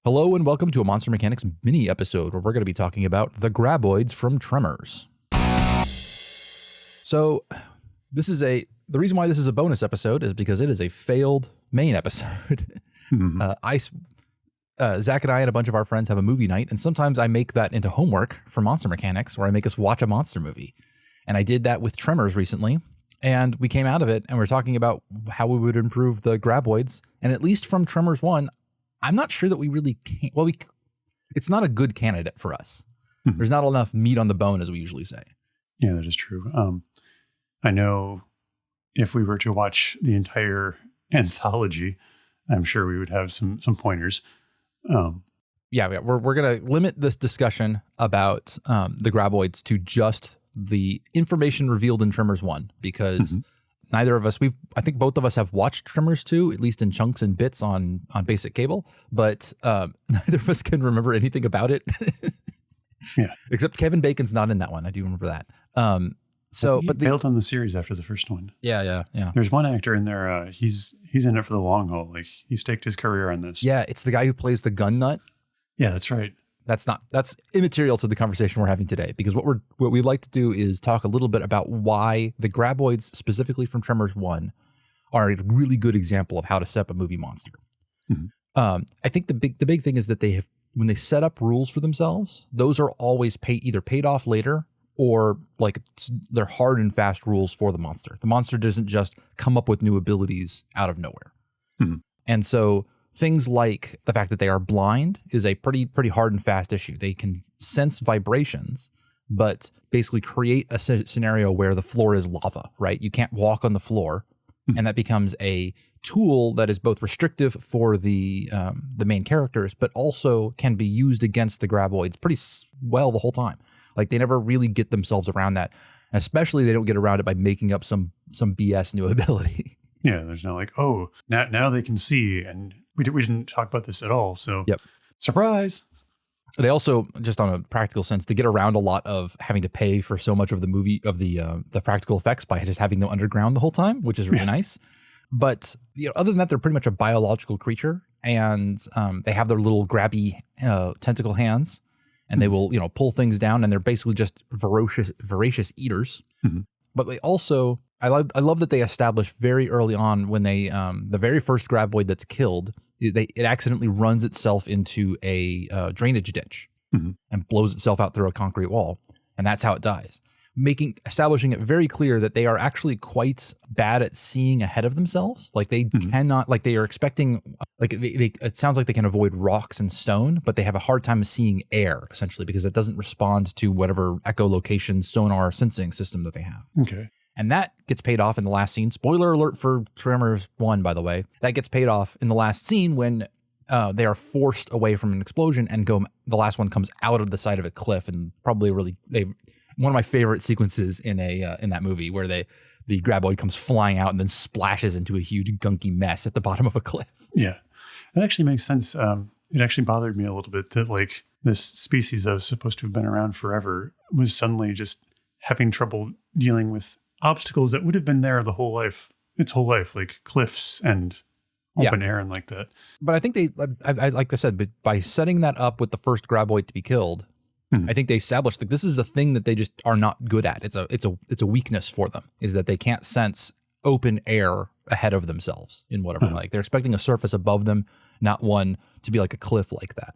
Hello and welcome to a Monster Mechanics mini episode where we're going to be talking about the Grabboids from Tremors. So the reason why this is a bonus episode is because it is a failed main episode. Zach and I and a bunch of our friends have a movie night, and sometimes I make that into homework for Monster Mechanics where I make us watch a monster movie. And I did that with Tremors recently, and we came out of it and we're talking about how we would improve the Grabboids. And at least from Tremors 1, I'm not sure that we really can. Well, it's not a good candidate for us. There's not enough meat on the bone, as we usually say. Yeah, that is true. I know if we were to watch the entire anthology, I'm sure we would have some pointers. We're going to limit this discussion about the Grabboids to just the information revealed in Tremors 1, because neither of us, I think both of us have watched Tremors 2, at least in chunks and bits on basic cable, but neither of us can remember anything about it. Yeah. Except Kevin Bacon's not in that one. I do remember that. But bailed on the series after the first one. Yeah. There's one actor in there. He's in it for the long haul. Like, he staked his career on this. Yeah, it's the guy who plays the gun nut. Yeah, that's right. That's immaterial to the conversation we're having today, because what we'd like to do is talk a little bit about why the Grabboids, specifically from Tremors 1, are a really good example of how to set up a movie monster. I think the big thing is that when they set up rules for themselves, those are always either paid off later or they're hard and fast rules for the monster. The monster doesn't just come up with new abilities out of nowhere. And so things like the fact that they are blind is a pretty hard and fast issue. They can sense vibrations, but basically create a scenario where the floor is lava, right? You can't walk on the floor, and that becomes a tool that is both restrictive for the main characters, but also can be used against the Grabboids pretty well the whole time. Like, they never really get themselves around that, and especially they don't get around it by making up some BS new ability. Yeah, there's no now they can see, and we didn't talk about this at all. So, Surprise. They also, just on a practical sense, they get around a lot of having to pay for so much of the movie of the practical effects by just having them underground the whole time, which is really nice. But other than that, they're pretty much a biological creature, and they have their little grabby tentacle hands, and they will pull things down, and they're basically just voracious eaters. But they also, I love that they established very early on when they the very first Grabboid that's killed, it accidentally runs itself into a drainage ditch and blows itself out through a concrete wall, and that's how it dies. Establishing it very clear that they are actually quite bad at seeing ahead of themselves. Like, they cannot, they are expecting, it sounds like they can avoid rocks and stone, but they have a hard time seeing air, essentially, because it doesn't respond to whatever echolocation sonar sensing system that they have. Okay. And that gets paid off in the last scene. Spoiler alert for Tremors 1, by the way. That gets paid off in the last scene when they are forced away from an explosion, and the last one comes out of the side of a cliff, and probably one of my favorite sequences in that movie, where the Grabboid comes flying out and then splashes into a huge gunky mess at the bottom of a cliff. Yeah, that actually makes sense. It actually bothered me a little bit that this species that was supposed to have been around forever was suddenly just having trouble dealing with obstacles that would have been there its whole life, like cliffs and open air and like that. But I think like I said, by setting that up with the first Grabboid to be killed, I think they established that this is a thing that they just are not good at. It's a weakness for them, is that they can't sense open air ahead of themselves in whatever. They're expecting a surface above them, not one to be like a cliff like that.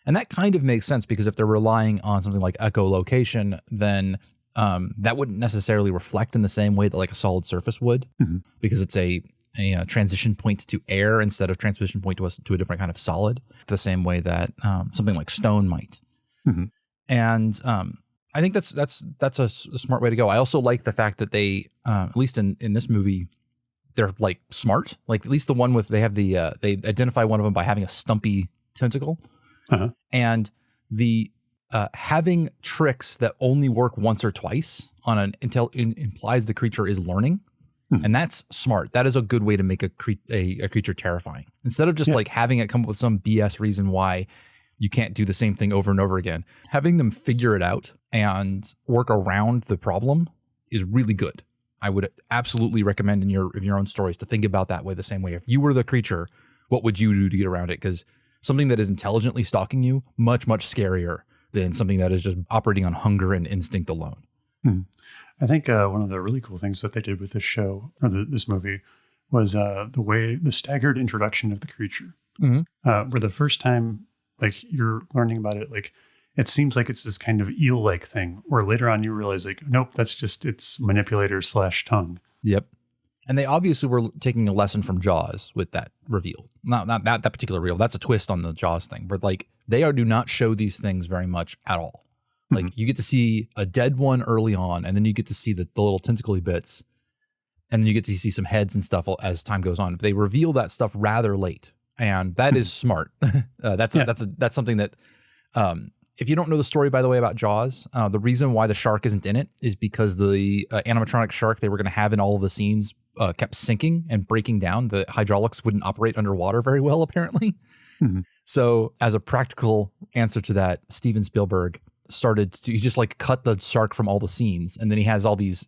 And that kind of makes sense, because if they're relying on something like echolocation, then that wouldn't necessarily reflect in the same way that a solid surface would, because it's a transition point to air instead of transition point to a different kind of solid, the same way that something like stone might. And I think that's a smart way to go. I also like the fact that they, at least in this movie, they're smart. At least the one with, they identify one of them by having a stumpy tentacle, and the having tricks that only work once or twice until implies the creature is learning. And that's smart. That is a good way to make a creature terrifying, instead of just having it come up with some BS reason why you can't do the same thing over and over again. Having them figure it out and work around the problem is really good. I would absolutely recommend in your own stories to think about that way, the same way. If you were the creature, what would you do to get around it? Because something that is intelligently stalking you, much, much scarier than something that is just operating on hunger and instinct alone. I think one of the really cool things that they did with this show, or this movie, was the staggered introduction of the creature. Where the first time, like, you're learning about it, like, it seems like it's this kind of eel-like thing, or later on you realize, like, nope, that's just its manipulator/tongue. Yep. And they obviously were taking a lesson from Jaws with that reveal. Not that particular reveal. That's a twist on the Jaws thing. But like, do not show these things very much at all. Like, you get to see a dead one early on, and then you get to see the little tentacly bits, and then you get to see some heads and stuff as time goes on. But they reveal that stuff rather late, and that is smart. That's something that, if you don't know the story, by the way, about Jaws, the reason why the shark isn't in it is because the animatronic shark they were going to have in all of the scenes kept sinking and breaking down. The hydraulics wouldn't operate underwater very well, apparently. So as a practical answer to that, Steven Spielberg he just like cut the shark from all the scenes. And then he has all these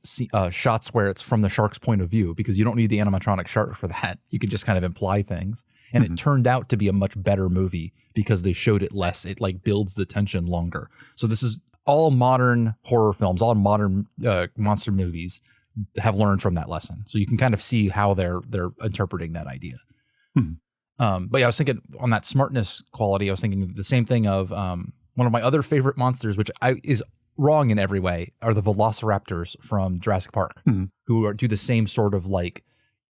shots where it's from the shark's point of view, because you don't need the animatronic shark for that. You can just kind of imply things. And it turned out to be a much better movie because they showed it less. It like builds the tension longer. So this is all modern horror films, all modern monster movies have learned from that lesson. So you can kind of see how they're interpreting that idea. But yeah, I was thinking on that smartness quality, I was thinking the same thing of one of my other favorite monsters, which is wrong in every way, are the velociraptors from Jurassic Park, who do the same sort of like,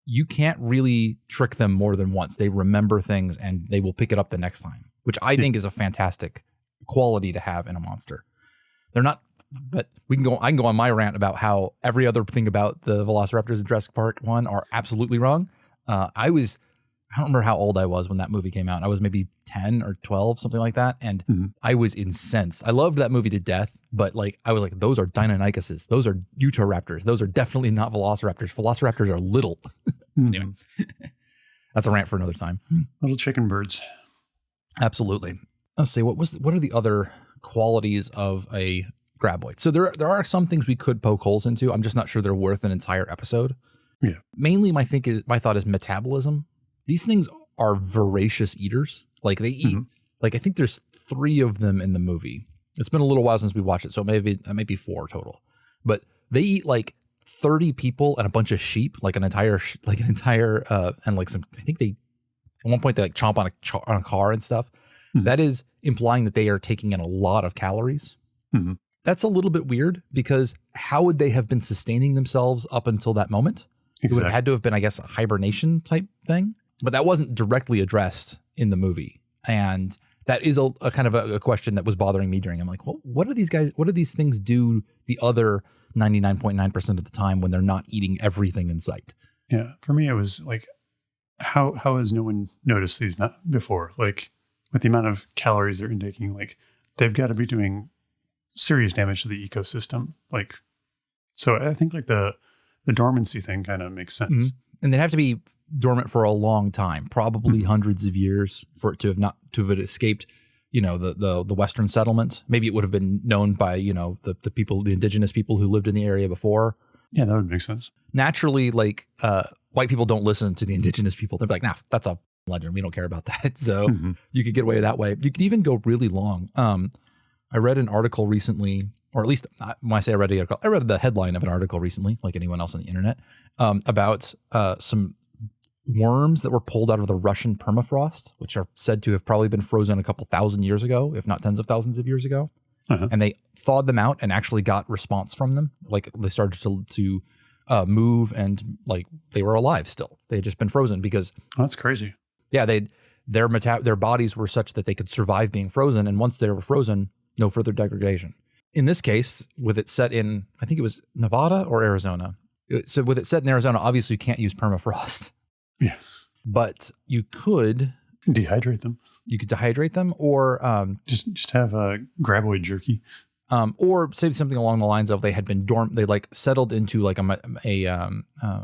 you can't really trick them more than once. They remember things and they will pick it up the next time, which I think is a fantastic quality to have in a monster. They're not, but I can go on my rant about how every other thing about the velociraptors in Jurassic Park 1 are absolutely wrong. I don't remember how old I was when that movie came out. I was maybe 10 or 12, something like that. And I was incensed. I loved that movie to death, but like, I was like, those are Deinonychuses. Those are Utahraptors. Those are definitely not velociraptors. Velociraptors are little. Anyway, that's a rant for another time. Little chicken birds. Absolutely. Let's see, what are the other qualities of a Grabboid? So there are some things we could poke holes into. I'm just not sure they're worth an entire episode. Yeah. Mainly my thought is metabolism. These things are voracious eaters. Like they eat, like I think there's 3 of them in the movie. It's been a little while since we watched it, so it may be 4 total. But they eat like 30 people and a bunch of sheep, like an entire and like some. I think they at one point they like chomp on a car and stuff. That is implying that they are taking in a lot of calories. That's a little bit weird, because how would they have been sustaining themselves up until that moment? It would have had to have been, I guess, a hibernation type thing. But that wasn't directly addressed in the movie. And that is a kind of a question that was bothering me during. I'm like, well, what do these things do the other 99.9% of the time when they're not eating everything in sight? Yeah. For me, it was like, how has no one noticed these before? Like, with the amount of calories they're intaking, like, they've got to be doing serious damage to the ecosystem. Like, so I think like the dormancy thing kind of makes sense. And they'd have to be dormant for a long time, probably hundreds of years, for it to have escaped, the Western settlements. Maybe it would have been known by, the people, the indigenous people who lived in the area before. Yeah, that would make sense. Naturally, like white people don't listen to the indigenous people. They're like, nah, that's a legend. We don't care about that. So you could get away that way. You could even go really long. I read an article recently, or at least when I say I read the headline of an article recently, like anyone else on the internet, about some worms that were pulled out of the Russian permafrost, which are said to have probably been frozen a couple thousand years ago, if not tens of thousands of years ago. And they thawed them out and actually got response from them. Like they started to move, and like they were alive still. They had just been frozen because that's crazy. Yeah, their bodies were such that they could survive being frozen, and once they were frozen, no further degradation. In this case, with it set in, I think it was Nevada or Arizona. So with it set in Arizona, obviously you can't use permafrost. Yeah. But you could dehydrate them. You could dehydrate them, or just have a Grabboid jerky. Or say something along the lines of they had been they like settled into like a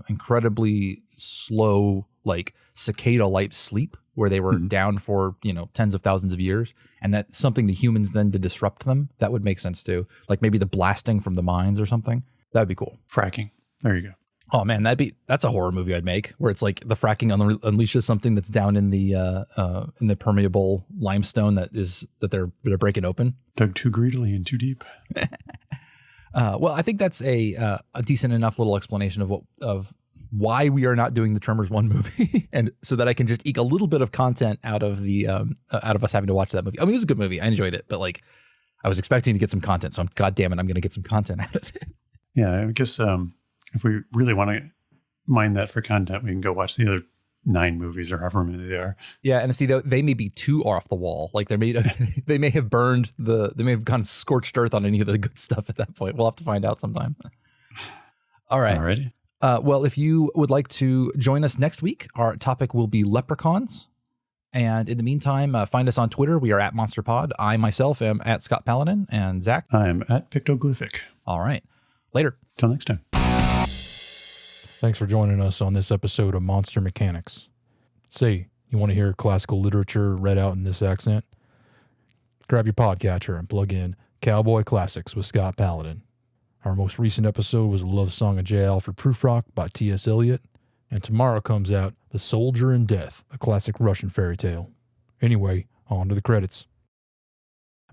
incredibly slow, like cicada-like sleep where they were down for, tens of thousands of years. And that's something the humans then to disrupt them. That would make sense too. Like maybe the blasting from the mines or something. That'd be cool. Fracking. There you go. Oh man, that's a horror movie I'd make, where it's like the fracking unleashes something that's down in the permeable limestone that they're breaking open. Dug too greedily and too deep. Well, I think that's a decent enough little explanation of why we are not doing the Tremors 1 movie, and so that I can just eke a little bit of content out of us having to watch that movie. I mean, it was a good movie. I enjoyed it, but like I was expecting to get some content, so God damn it, I'm going to get some content out of it. Yeah, I guess if we really want to mine that for content, we can go watch the other 9 movies or however many they are. Yeah, and see, they may be too off the wall. Like they may have burned they may have gone scorched earth on any of the good stuff at that point. We'll have to find out sometime. All right. Alrighty. Well, if you would like to join us next week, our topic will be leprechauns. And in the meantime, find us on Twitter. We are at MonsterPod. I myself am at Scott Paladin, and Zach. I'm at Pictoglyphic. All right. Later. Till next time. Thanks for joining us on this episode of Monster Mechanics. Say, you want to hear classical literature read out in this accent? Grab your podcatcher and plug in Cowboy Classics with Scott Paladin. Our most recent episode was a love song of J. Alfred Prufrock by T.S. Eliot, and tomorrow comes out The Soldier in Death, a classic Russian fairy tale. Anyway, on to the credits.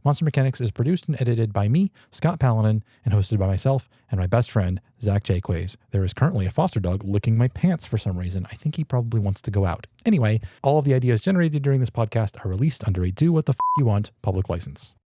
Monster Mechanics is produced and edited by me, Scott Paladin, and hosted by myself and my best friend, Zach Jaquays. There is currently a foster dog licking my pants for some reason. I think he probably wants to go out. Anyway, all of the ideas generated during this podcast are released under a Do What the F You Want public license.